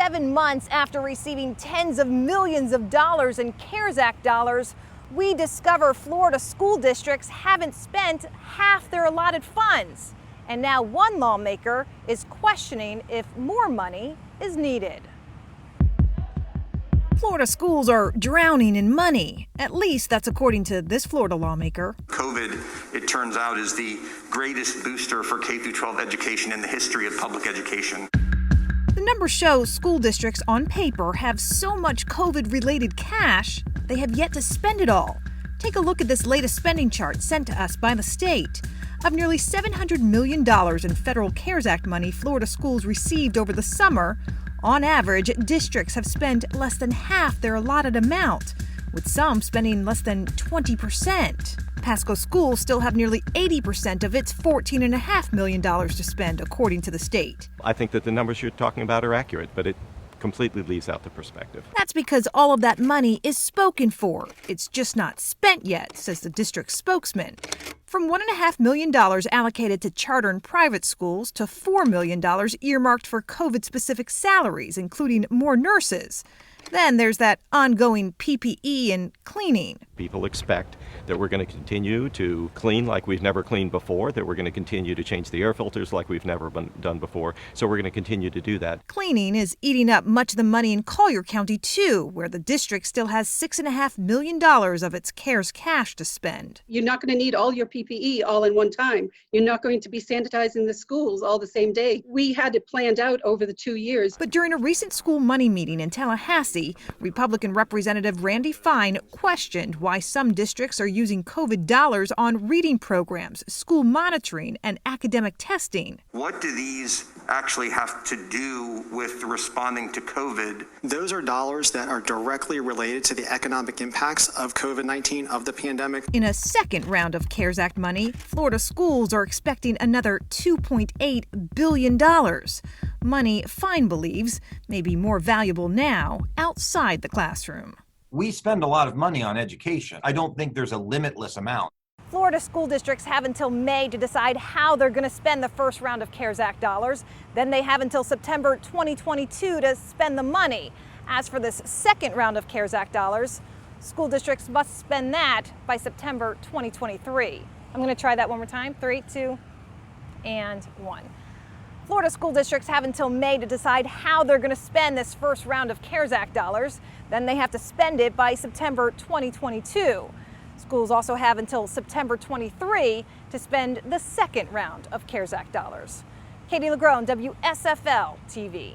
7 months after receiving tens of millions of dollars in CARES Act dollars, we discover Florida school districts haven't spent half their allotted funds. And now one lawmaker is questioning if more money is needed. Florida schools are drowning in money. At least that's according to this Florida lawmaker. COVID, it turns out, is the greatest booster for K-12 education in the history of public education. The numbers show school districts on paper have so much COVID-related cash, they have yet to spend it all. Take a look at this latest spending chart sent to us by the state. Of nearly $700 million in federal CARES Act money Florida schools received over the summer, on average, districts have spent less than half their allotted amount, with some spending less than 20%. Pasco schools still have nearly 80% of its $14.5 million to spend, according to the state. I think that the numbers you're talking about are accurate, but it completely leaves out the perspective. That's because all of that money is spoken for. It's just not spent yet, says the district spokesman. From $1.5 million allocated to charter and private schools to $4 million earmarked for COVID-specific salaries, including more nurses. Then there's that ongoing PPE and cleaning. People expect that we're going to continue to clean like we've never cleaned before, that we're going to continue to change the air filters like we've never done before. So we're going to continue to do that. Cleaning is eating up much of the money in Collier County, too, where the district still has $6.5 million of its CARES cash to spend. You're not going to need all your PPE all in one time. You're not going to be sanitizing the schools all the same day. We had it planned out over the 2 years. But during a recent school money meeting in Tallahassee, Republican Representative Randy Fine questioned why some districts are using COVID dollars on reading programs, school monitoring, and academic testing. What do these actually have to do with responding to COVID? Those are dollars that are directly related to the economic impacts of COVID-19, of the pandemic. In a second round of CARES Act money, Florida schools are expecting another $2.8 billion. Money Fine believes may be more valuable now outside the classroom. We spend a lot of money on education. I don't think there's a limitless amount. Florida school districts have until May to decide how they're going to spend the first round of CARES Act dollars. Then they have until September 2022 to spend the money. As for this second round of CARES Act dollars, school districts must spend that by September 2023. I'm going to try that one more time. 3, 2, and 1. Florida school districts have until May to decide how they're going to spend this first round of CARES Act dollars. Then they have to spend it by September 2022. Schools also have until September 23 to spend the second round of CARES Act dollars. Katie LaGrone, WSFL TV.